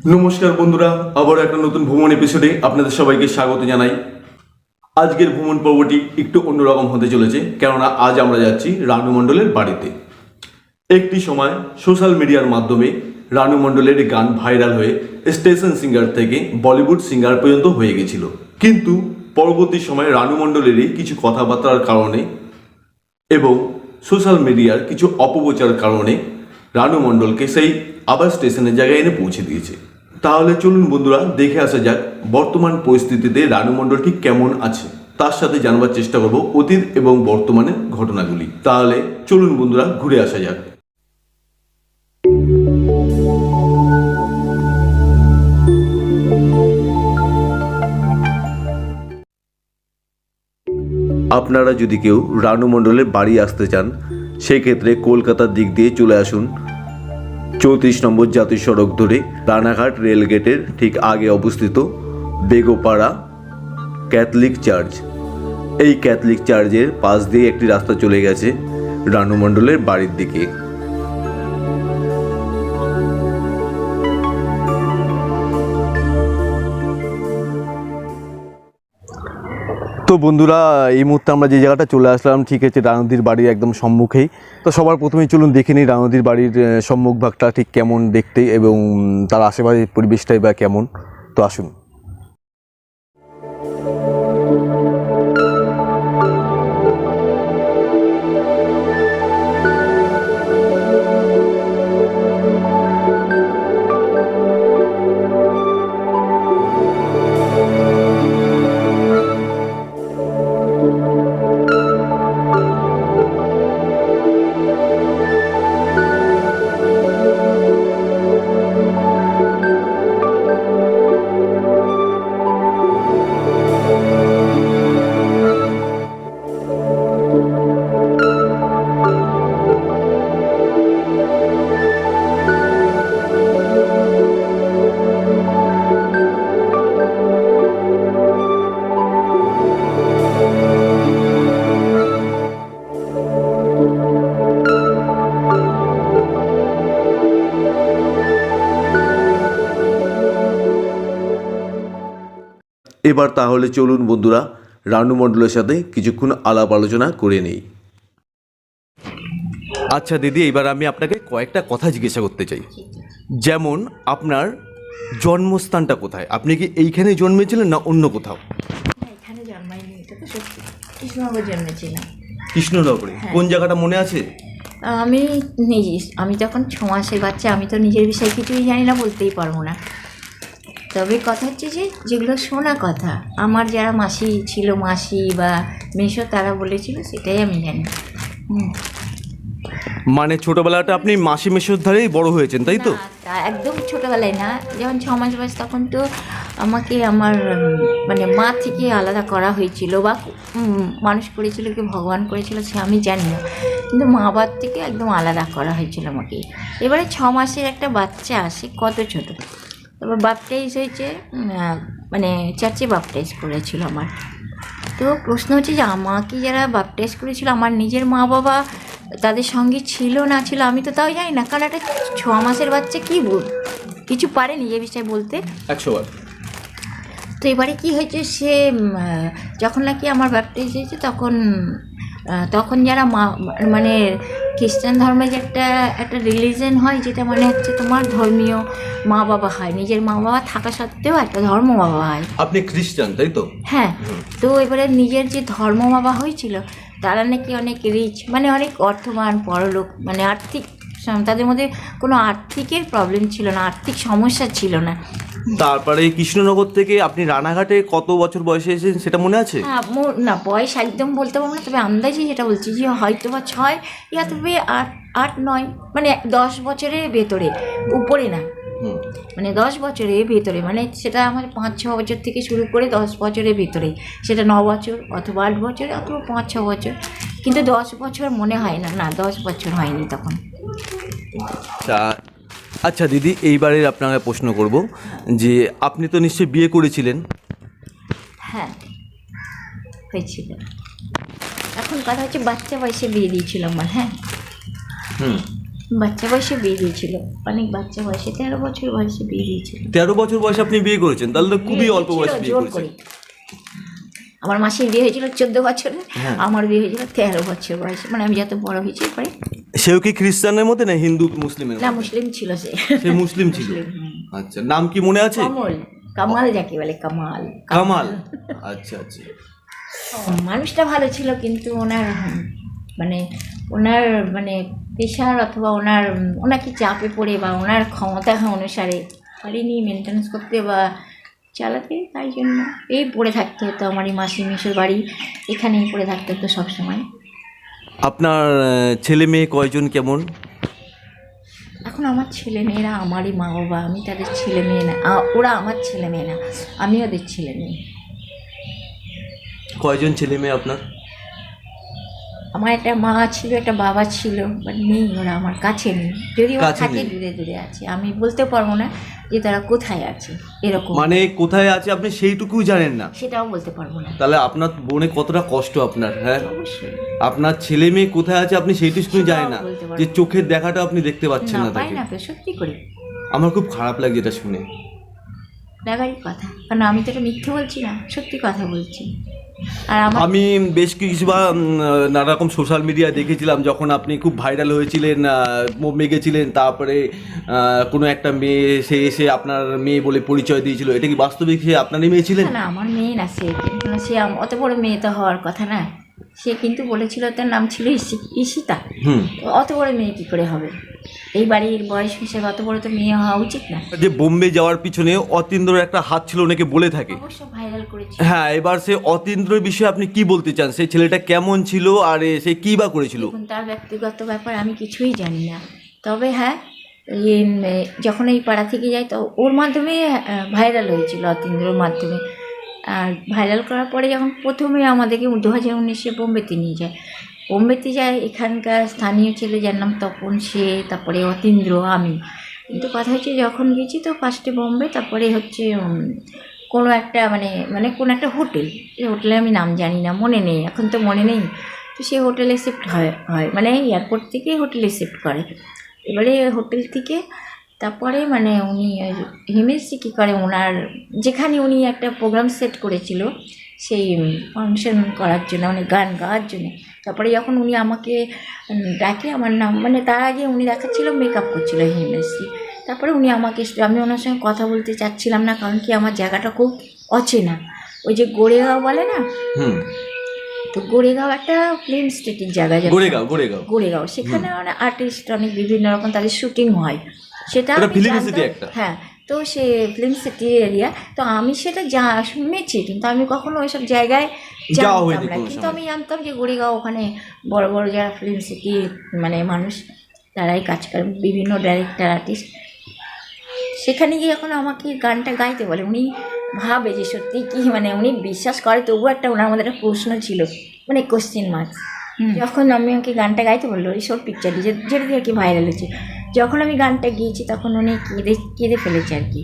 নমস্কার বন্ধুরা, আবার একটা নতুন ভ্রমণ এপিসোডে আপনাদের সবাইকে স্বাগত জানাই। আজকের ভ্রমণ পর্বটি একটু অন্যরকম হতে চলেছে, কেননা আজ আমরা যাচ্ছি রানু মণ্ডলের বাড়িতে। একটি সময় সোশ্যাল মিডিয়ার মাধ্যমে রানু মণ্ডলের গান ভাইরাল হয়ে স্টেশন সিঙ্গার থেকে বলিউড সিঙ্গার পর্যন্ত হয়ে গেছিল। কিন্তু পরবর্তী সময়ে রানু মণ্ডলেরই কিছু কথাবার্তার কারণে এবং সোশ্যাল মিডিয়ার কিছু অপপ্রচার কারণে রানু মণ্ডলকে সেই আবার স্টেশনের জায়গায় এনে পৌঁছে দিয়েছে। তাহলে চলুন বন্ধুরা, দেখে আসা যাক বর্তমান পরিস্থিতিতে রানু মণ্ডল ঠিক কেমন আছে, তার সাথে জানবার চেষ্টা করব অতীত এবং বর্তমানের ঘটনাগুলি। তাহলে চলুন বন্ধুরা, ঘুরে আসা যাক। আপনারা যদি কেউ রানু মণ্ডলের বাড়ি আসতে চান, সেক্ষেত্রে কলকাতার দিক দিয়ে চলে আসুন। 34 নম্বর জাতীয় সড়ক ধরে রানাঘাট রেলগেটের ঠিক আগে অবস্থিত বেগোপাড়া ক্যাথলিক চার্চ। এই ক্যাথলিক চার্চের পাশ দিয়ে একটি রাস্তা চলে গেছে রানু মণ্ডলের বাড়ির দিকে। তো বন্ধুরা, এই মুহূর্তে আমরা যে জায়গাটা চলে আসলাম ঠিক আছে রানুদির বাড়ির একদম সম্মুখেই। তো সবার প্রথমেই চলুন দেখে নিই রানুদির বাড়ির সম্মুখ ভাগটা ঠিক কেমন দেখতে এবং তার আশেপাশের পরিবেশটাই বা কেমন। তো আসুন। এবার তাহলে চলুন বন্ধুরা, রানু মণ্ডলের সাথে কিছুক্ষণ আলাপ আলোচনা করে নেই। আচ্ছা দিদি, এবার আমি আপনাকে কয়েকটা কথা জিজ্ঞাসা করতে চাই। যেমন আপনার জন্মস্থানটা কোথায়? আপনি কি এইখানে জন্মেছিলেন না অন্য কোথাও? এখানে জন্মাইনি, এটা তো সত্যি। কৃষ্ণনগর জন্মেছিলাম। কৃষ্ণনগরে? কোন জায়গাটা মনে আছে? আমি যখন 6 মাসের বাচ্চা, আমি তো নিজের বিষয়ে কিছুই জানি না, বলতেই পারবো না। তবে কথা হচ্ছে যে যেগুলো শোনা কথা, আমার যারা মাসি ছিল, মাসি বা মেসো, তারা বলেছিল, সেটাই আমি জানি। মানে ছোটবেলাটা আপনি মাসি মেসোর ধারেই বড় হয়েছেন, তাই তো? তা একদম ছোটোবেলায় না, যখন 6 মাস বয়স তখন তো আমাকে আমার মানে মা থেকে আলাদা করা হয়েছিল, বা মানুষ করেছিল কি ভগবান করেছিল সে আমি জানি না, কিন্তু মা বাবার থেকে একদম আলাদা করা হয়েছিল আমাকে। এবারে 6 মাসের একটা বাচ্চা আসে, কত ছোটো। তারপর বাপটাইজ হয়েছে, মানে চার্চে বাপটাইজ করেছিল আমার। তো প্রশ্ন হচ্ছে যে আমাকে যারা বাপটাইজ করেছিল, আমার নিজের মা বাবা তাদের সঙ্গে ছিল না ছিল, আমি তো তাও জানি না, কারণ একটা 6 মাসের বাচ্চা কী কিছু পারে নিজের বিষয়ে বলতে 100বার। তো এবারে কী হয়েছে, সে যখন নাকি আমার ব্যাপটাইজ হয়েছে, তখন যারা মানে খ্রিস্টান ধর্মে যে একটা রিলিজন হয়, যেটা মানে হচ্ছে তোমার ধর্মীয় মা বাবা হয়, নিজের মা বাবা থাকা সত্ত্বেও একটা ধর্ম বাবা হয়। আপনি খ্রিস্টান, তাই তো? হ্যাঁ। তো এবারে নিজের যে ধর্ম বাবা হয়েছিল, তারা নাকি অনেক রিচ, মানে অনেক অর্থবান, বড়লোক, মানে আর্থিক, তাদের মধ্যে কোনো আর্থিকের প্রবলেম ছিল না, আর্থিক সমস্যা ছিল না। তারপরে কৃষ্ণনগর থেকে আপনি রানাঘাটে কত বছর বয়সে এসেছেন সেটা মনে আছে? না, বয়স একদম বলতে পারবো না, তবে আন্দাজে যেটা বলছি যে হয়তো বা 6 ইয়া তবে 8, 9, মানে 10 বছরের ভেতরে, উপরে না, মানে 10 বছরের ভেতরে, মানে সেটা আমার 5-6 বছর থেকে শুরু করে 10 বছরের ভেতরে, সেটা 9 বছর অথবা 8 বছর অথবা 5-6 বছর, কিন্তু 10 বছর মনে হয় না, 10 বছর হয়নি তখন। আচ্ছা দিদি, এইবারের আপনাকে প্রশ্ন করব যে আপনি তো নিশ্চয়ই বিয়ে করেছিলেন? হ্যাঁ, হয়েছিল। এখন কথা হচ্ছে বাচ্চা বয়সে বিয়ে দিয়েছিল আমার। হ্যাঁ। বাচ্চা বয়সে বিয়ে দিয়েছিল, অনেক বাচ্চা বয়সে, 13 বছর বয়সে বিয়ে দিয়েছিল। 13 বছর বয়সে আপনি বিয়ে করেছেন, তাহলে তো খুবই অল্প বয়সে বিয়ে জোর করেছেন। করে। আমার মাসির বিয়ে হয়েছিল 14 বছরে, আমার বিয়ে হয়েছিল 13 বছর বয়সে, মানে আমি যত বড় হয়েছি পরে। সেও কি খ্রিস্টানের মধ্যে না হিন্দু মুসলিমের না, মধ্যে? মুসলিম ছিল সে। সে মুসলিম ছিল। আচ্ছা, নাম কি মনে আছে? কামাল যাকে বলে, কামাল। কামাল, আচ্ছা আচ্ছা। মানুষটা ভালো ছিল, কিন্তু ওনার মানে পেশার অথবা ওনাকে চাপে পড়ে বা ওনার ক্ষমতা অনুসারে পারিনি মেনটেন্স করতে বা চালাতে, তাই জন্য এই পড়ে থাকতে হতো। আমার এই মাসি মেশোর বাড়ি এখানেই পড়ে থাকতে হতো সবসময়। আপনার ছেলে মেয়ে কয়জন, কেমন? এখন আমার ছেলে মেয়েরা আমারই মা বাবা, আমি তাদের ছেলে মেয়ে না, ওরা আমার ছেলে মেয়ে না, আমি ওদের ছেলে মেয়ে। কয়জন ছেলে মেয়ে আপনার? আমার একটা মা ছিল, একটা বাবা ছিল, বাট নেই, ওরা আমার কাছে নেই। যদি ওরা থাকে দূরে দূরে আছে, আমি বলতে পারবো না যে তারা কোথায় আছে, এরকম। মানে কোথায় আছে আপনি সেইটুকু জানেন না? সেটাও বলতে পারবো না। তাহলে আপনার বোনে কতটা কষ্ট আপনার। হ্যাঁ, অবশ্যই। আপনার ছেলে মেয়ে কোথায় আছে আপনি সেইটুকু জানেন না, যে চোখের দেখাটা আপনি দেখতে পাচ্ছেন না পাই তাকে। না, সত্যি করে আমার খুব খারাপ লাগে এটা শুনে। লাগারই কথা, কারণ আমি তো এটা মিথ্যে বলছি না, সত্যি কথা বলছি। আর আমি বেশ কিছু নানা রকম সোশ্যাল মিডিয়ায় দেখেছিলাম, যখন আপনি খুব ভাইরাল হয়েছিলেন, বোম্বে গেছিলেন, তারপরে কোনো একটা মেয়ে সে এসে আপনার মেয়ে বলে পরিচয় দিয়েছিল। এটা কি বাস্তবিক সে আপনারই মেয়ে ছিলেন? না, আমার মেয়ে না সে, কিন্তু সে অত বড় মেয়ে তো হওয়ার কথা না। সে কিন্তু বলেছিল, তার নাম ছিল ঈশিতা। অত বড় মেয়ে কি করে হবে? এই বাড়ির বয়স হিসেবে অত বড় তো মেয়ে হওয়া উচিত না। যে বোম্বে যাওয়ার পিছনে অতীন্দ্রর একটা হাত ছিল অনেকে বলে থাকে। অবশ্য ভাইরাল করেছে। হ্যাঁ, এবার সে অতীন্দ্রের বিষয়ে আপনি কি বলতে চান? সেই ছেলেটা কেমন ছিল আর সে কি বা করেছিল? তার ব্যক্তিগত ব্যাপার আমি কিছুই জানি না। তবে হ্যাঁ, যখন এই পাড়া থেকে যাই তো ওর মাধ্যমে ভাইরাল হয়েছিল, অতীন্দ্রর মাধ্যমে। আর ভাইরাল করার পরে যখন প্রথমে আমাদেরকে 2019-এ বোম্বেতে নিয়ে যায়, এখানকার স্থানীয় ছেলে যার নাম তপন, সে, তারপরে অতীন্দ্র, আমি। কিন্তু কথা হচ্ছে যখন গেছি তো ফার্স্টে বোম্বে, তারপরে হচ্ছে কোনো একটা কোনো একটা হোটেল, এই হোটেলে আমি নাম জানি না, মনে নেই, এখন তো মনে নেই। তো সেই হোটেলে শিফট হয় মানে এয়ারপোর্ট থেকে হোটেলে শিফট করে। এবারে হোটেল থেকে তারপরে উনি হিমেশজি কী করে, ওনার যেখানে উনি একটা প্রোগ্রাম সেট করেছিল সেই ফাংশন করার জন্য, গান গাওয়ার জন্য। তারপরে যখন উনি আমাকে ডাকে, আমার নাম তার আগে উনি দেখাচ্ছিল মেকআপ করছিল হিমেশজি। তারপরে উনি আমাকে, আমি ওনার সঙ্গে কথা বলতে চাচ্ছিলাম না, কারণ কি আমার জায়গাটা খুব অচেনা। ওই যে গোড়েগাঁও বলে না, তো গোড়েগাঁও একটা ফিল্ম সিটির জায়গা, গোড়েগাঁও সেখানে আর্টিস্ট অনেক বিভিন্ন রকম তাদের শুটিং হয়, সেটা হ্যাঁ। তো সে ফিল্ম সিটি এরিয়া, তো আমি সেটা শুনেছি, কিন্তু আমি কখনো ওইসব জায়গায় জানতাম না। কিন্তু আমি জানতাম যে গোড়েগাঁও, ওখানে বড় বড় যারা ফিল্ম সিটি মানুষ, তারাই কাজ করে, বিভিন্ন ডাইরেক্টর, আর্টিস্ট। সেখানে গিয়ে যখন আমাকে গানটা গাইতে বলে, উনি ভাবে যে সত্যি কি উনি বিশ্বাস করে, তবুও একটা ওনার মধ্যে একটা প্রশ্ন ছিল, কোশ্চেন মার্ক। যখন আমি ওকে গানটা গাইতে বললো, এই সব পিকচারটি যেটা দিয়ে আর কি ভাইরাল হয়েছে, যখন আমি গানটা গিয়েছি তখন উনি কেঁদে ফেলেছে আর কি।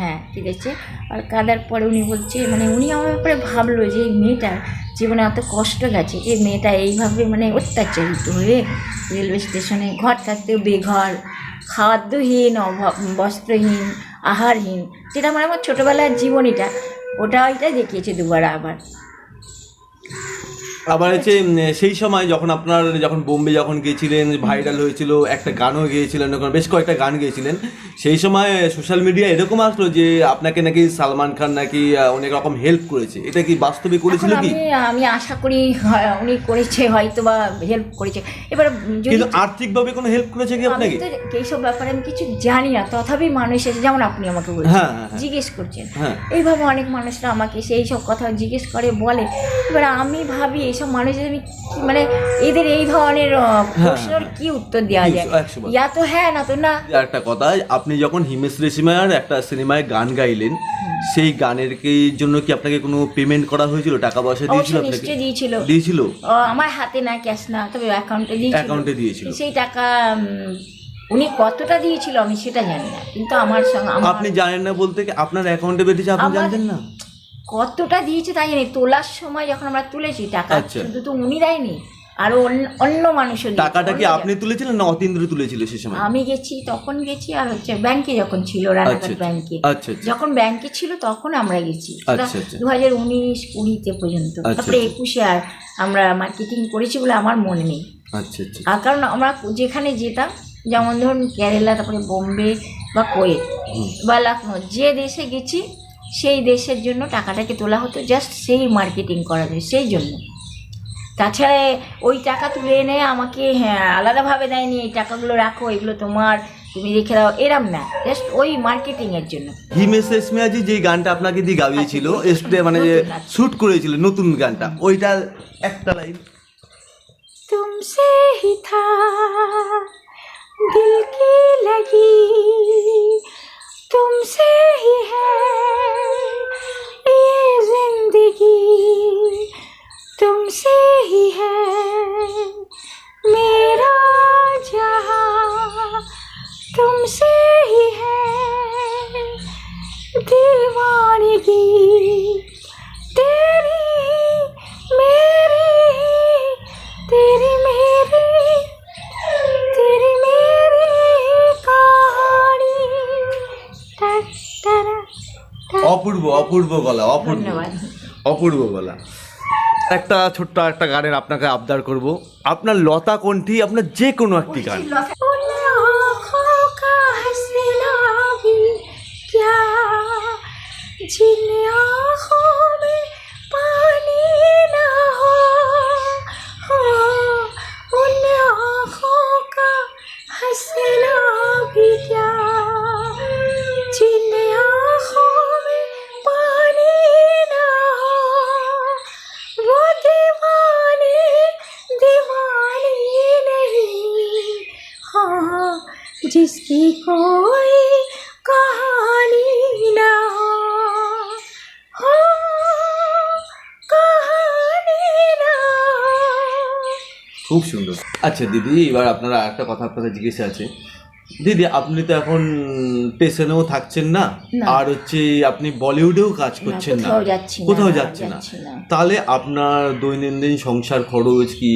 হ্যাঁ, কেঁদেছে। আর কাঁদার পরে উনি বলছে, উনি আমার ব্যাপারে ভাবলো যে এই মেয়েটার জীবনে এত কষ্ট গেছে, যে মেয়েটা এইভাবে অত্যাচারিত হয়ে রেলওয়ে স্টেশনে, ঘর থাকতেও বেঘর, খাদ্যহীন, বস্ত্রহীন, আহারহীন, যেটা আমার ছোটোবেলার জীবনীটা, ওইটাই দেখিয়েছে দুবার। আবার হচ্ছে সেই সময় যখন বোম্বে গিয়েছিলেন, ভাইরাল হয়েছিল, একটা গানও গিয়েছিলেন, বেশ কয়েকটা গান গিয়েছিলেন। সেই সময় সোশ্যাল মিডিয়া এরকম আসলো যে আপনাকে নাকি সালমান খান নাকি অনেক রকম হেল্প করেছে। এটা কি বাস্তবে করেছিল কি? আমি আশা করি উনি করেছে, হয়তো বা হেল্প করেছে। এবার কিন্তু আর্থিকভাবে কোনো হেল্প করেছে কি আপনাকে? এইসব ব্যাপারে আমি কিছু জানি না, তথাপি মানুষ এসে, যেমন আপনি আমাকে বলছেন, জিজ্ঞেস করছেন, এইভাবে অনেক মানুষরা আমাকে সেই সব কথা জিজ্ঞেস করে, বলে। এবার আমি ভাবি এইসব মানুষের আমি এদের এই ধরনের প্রশ্নের কি উত্তর দেওয়া যায়? ইয়া তো হ্যাঁ, না তো না। একটা কথা, আপনি যখন হিমেশ রেশমিয়ার একটা সিনেমায় গান গাইলেন, সেই গানের জন্য কি আপনাকে কোনো পেমেন্ট করা হয়েছিল? টাকা পয়সা দিয়েছিল আপনাকে? দিয়েছিল। আমার হাতে না, ক্যাশ না, তবে অ্যাকাউন্টে দিয়েছিল। সেই টাকা উনি কতটা দিয়েছিল আমি সেটা জানি না, কিন্তু আমার সঙ্গে আপনি জানেন না বলতে কি আপনার অ্যাকাউন্টে বেরিয়েছে, আপনি জানেন না কতটা দিয়েছে তাই জানি। তোলার সময় যখন আমরা তুলেছি টাকা, শুধু তো উনি দেয়নি, আরো অন্য মানুষও দিয়েছে। টাকাটা কি আপনি তুলেছিলেন না অতীন্দ্র তুলেছিল সে সময়? আমি গেছি, তখন গেছি, আর হচ্ছে ব্যাংকে যখন ছিল, রানাঘাট ব্যাংকে যখন ব্যাংকে ছিল তখন আমরা গেছি 2019-20 পর্যন্ত। তারপরে 21 আর আমরা মার্কেটিং করেছি বলে আমার মনে নেই। আর কারণ আমরা যেখানে যেতাম, যেমন ধরুন কেরালা, তারপরে বোম্বে বা কোয়েত বা লখনৌ, যে দেশে গেছি সেই দেশের জন্য টাকাটাকে তোলা হতো, জাস্ট সেই মার্কেটিং করা যায় সেই জন্য। তাছাড়া ওই টাকা তুলে এনে আমাকে আলাদাভাবে দেয়নি, এই টাকাগুলো রাখো, এগুলো তোমার, তুমি রেখে দাও, এরম না, জাস্ট ওই মার্কেটিংয়ের জন্য। হিমেশমিয়াজি যে গানটা আপনাকে দিয়ে গাইয়েছিল, মানে শুট করেছিল নতুন গানটা, ওইটা একটা লাইন। तुमसे ही था दिल की लगी, तुमसे ही है ये जिंदगी, तुमसे ही है मेरा जहां, तुमसे ही है दीवानगी, तेरी मेरी, तेरी मेरी, तेरी मेरी कहानी। অপূর্ব অপূর্ব গলা, অপূর্ব অপূর্ব গলা। একটা ছোট্ট একটা গানের আপনাকে আবদার করব, আপনার লতা কণ্ঠী, আপনার যে কোনো একটি গান। जिन आँखों में पानी ना हो, उन आँखों का हंसना भी क्या, जिन आँखों में पानी ना हो, वो दीवानी दीवानी नहीं, हाँ जिसकी कोई कहानी ना हो, খুব সুন্দর। আচ্ছা দিদি, এবার আপনারা একটা কথা আপনাদের জিজ্ঞাসা আছে। দিদি, আপনি তো এখন স্টেশনেও থাকছেন না, আর হচ্ছে আপনি বলিউডেও কাজ করছেন না, কোথাও যাচ্ছেন না, তাহলে আপনার দৈনন্দিন সংসার খরচ কি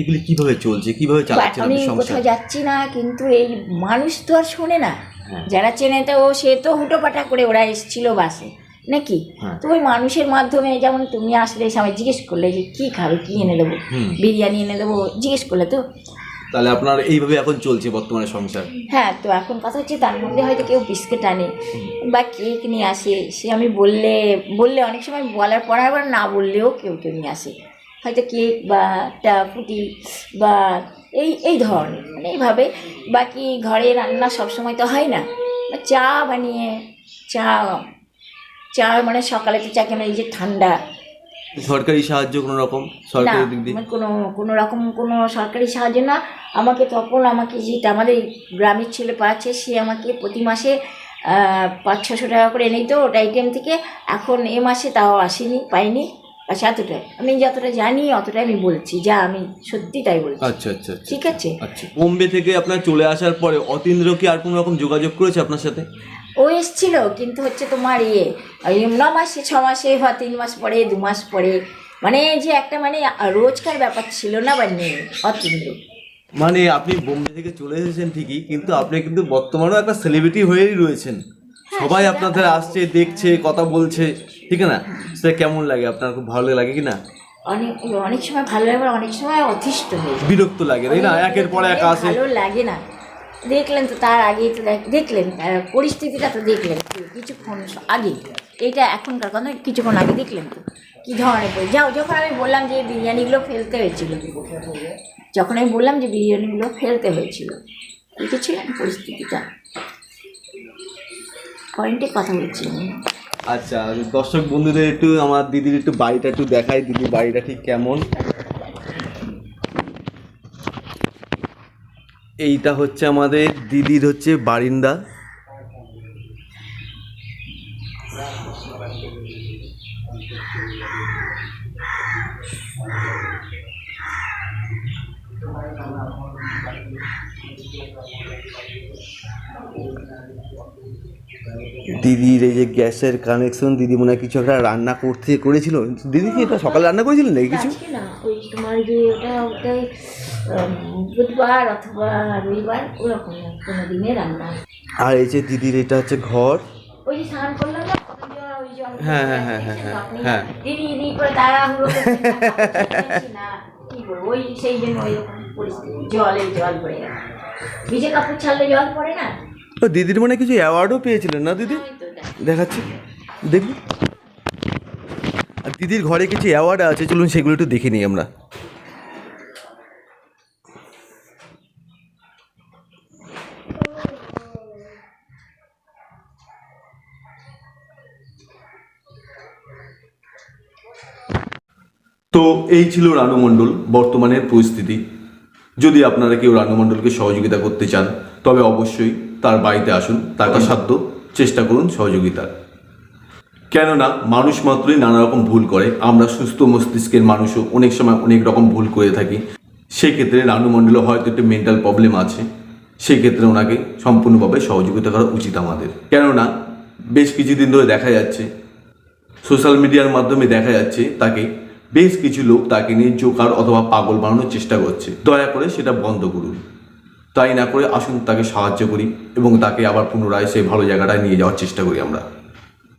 এগুলি কিভাবে চলছে, কিভাবে চালাচ্ছেন আপনি সংসার? কোথাও যাচ্ছি না, কিন্তু এই মানুষ তো আর শোনে না, যারা চেনে তো সে তো হুটোপাটা করে ওরা এসেছিল বাসে নাকি, তো ওই মানুষের মাধ্যমে, যেমন তুমি আসলে সবাই জিজ্ঞেস করলে যে কী খাবে, কী এনে দেবো, বিরিয়ানি এনে দেবো, জিজ্ঞেস করলে তো, তাহলে আপনার এইভাবে এখন চলছে বর্তমানে সংসার? হ্যাঁ, তো এখন কথা হচ্ছে তার মধ্যে হয়তো কেউ বিস্কুট আনে বা কেক নিয়ে আসে, সে আমি বললে অনেক সময় বলার পর আবার না বললেও কেউ নিয়ে আসে, হয়তো কেক বা একটা ফুটি বা এই ধরনের, মানে এইভাবে। বাকি ঘরে রান্না সবসময় তো হয় না, চা বানিয়ে চা মানে সকালে তো চা কেন, এই যে ঠান্ডা। সরকারি সাহায্য কোনো রকম, সরকারি দিক দিয়ে কোনো রকম কোনো সরকারি সাহায্য না। আমাকে যেটা আমাদের গ্রামের ছেলে পাচ্ছে, সে আমাকে প্রতি মাসে 500-600 টাকা করে এনেই তো ওটা ATM থেকে, এখন এ মাসে তাও আসেনি, পাইনি, আচ্ছা এতটাই আমি যতটা জানি অতটাই আমি বলছি, যা আমি সত্যি তাই বলছি। আচ্ছা আচ্ছা, ঠিক আছে। আচ্ছা, বোম্বে থেকে আপনার চলে আসার পরে অতীন্দ্র কি আর কোনো রকম যোগাযোগ করেছে আপনার সাথে? ও এসেছিল, কিন্তু হচ্ছে তোমার 9 মাসে 6 মাসে বা 3 মাস পরে 2 মাস পরে, মানে যে একটা মানে রোজকার ব্যাপার ছিল না বা নেই অতীন্দ্র। মানে আপনি বোম্বে থেকে চলে এসেছেন ঠিকই, কিন্তু আপনি কিন্তু বর্তমানেও একটা সেলিব্রিটি হয়েই রয়েছেন, সবাই আপনাদের আসছে, দেখছে, কথা বলছে, ঠিক না? সেটা কেমন লাগে আপনার? খুব ভালো লাগে কি না? অনেক সময় ভালো লাগে, অনেক সময় অতিষ্ঠ হয়ে বিরক্ত লাগে, তাই না? একের পর এক আসে, ভালো লাগে না। দেখলেন তো, তার আগেই তো দেখলেন পরিস্থিতিটা, তো দেখলেন কিছুক্ষণ আগে, এটা এখনকার কথা, কিছুক্ষণ আগে দেখলেন তো কী ধরনের যখন আমি বললাম যে বিরিয়ানিগুলো ফেলতে হয়েছিল, বুঝেছিলেন পরিস্থিতিটা, পয়েন্টে কথা বলছি। আচ্ছা, দর্শক বন্ধুদের একটু আমার দিদির একটু বাড়িটা একটু দেখাই, দিদির বাড়িটা ঠিক কেমন। এইটা হচ্ছে আমাদের দিদির হচ্ছে বারিন্দা। দিদির এই যে গ্যাসের কানেকশন, দিদি মনে হয় কিছু একটা রান্না করেছিল। দিদি কি এটা সকালে রান্না করেছিলেন নাকি কিছু? না, ওই তোমার যে ওটাই বুধবার অথবা রবিবার ওরকম কোনো দিনে রান্না। আর এই যে দিদির এটা হচ্ছে ঘর। ওই যে স্নান করলাম না, ওই জল হ্যাঁ হ্যাঁ হ্যাঁ হ্যাঁ হ্যাঁ হ্যাঁ। দিদি দিদি করে তাড়াহুড়ো করছি না, কি করবো, ওই সেই জন্য ওইরকম পরিস্থিতি, জল পড়ে গেছে, ভিজে কাপড় ছাড়লে জল পড়ে না। তো দিদির মনে কিছু অ্যাওয়ার্ডও পেয়েছিলেন না দিদি? দেখাচ্ছি দেখুন। আর দিদির ঘরে কিছু অ্যাওয়ার্ড আছে, চলুন সেগুলো একটু দেখে নিই আমরা। তো এই ছিল রানু মণ্ডল বর্তমানের পরিস্থিতি। যদি আপনারা কেউ রানু মণ্ডলকে সহযোগিতা করতে চান তবে অবশ্যই তার বাড়িতে আসুন, তার সাধ্য চেষ্টা করুন সহযোগিতার। কেননা মানুষ মাত্রই নানা রকম ভুল করে, আমরা সুস্থ মস্তিষ্কের মানুষও অনেক সময় অনেক রকম ভুল করে থাকি। সেক্ষেত্রে রানু মণ্ডলের হয়তো একটু মেন্টাল প্রবলেম আছে, সেক্ষেত্রে ওনাকে সম্পূর্ণভাবে সহযোগিতা করা উচিত আমাদের। কেননা বেশ কিছুদিন ধরে দেখা যাচ্ছে, সোশ্যাল মিডিয়ার মাধ্যমে দেখা যাচ্ছে তাকে বেশ কিছু লোক তাকে নিয়ে জোকার অথবা পাগল বানানোর চেষ্টা করছে। দয়া করে সেটা বন্ধ করুন। তাই না করে আসুন তাকে সাহায্য করি এবং তাকে আবার পুনরায় সেই ভালো জায়গাটায় নিয়ে যাওয়ার চেষ্টা করি আমরা।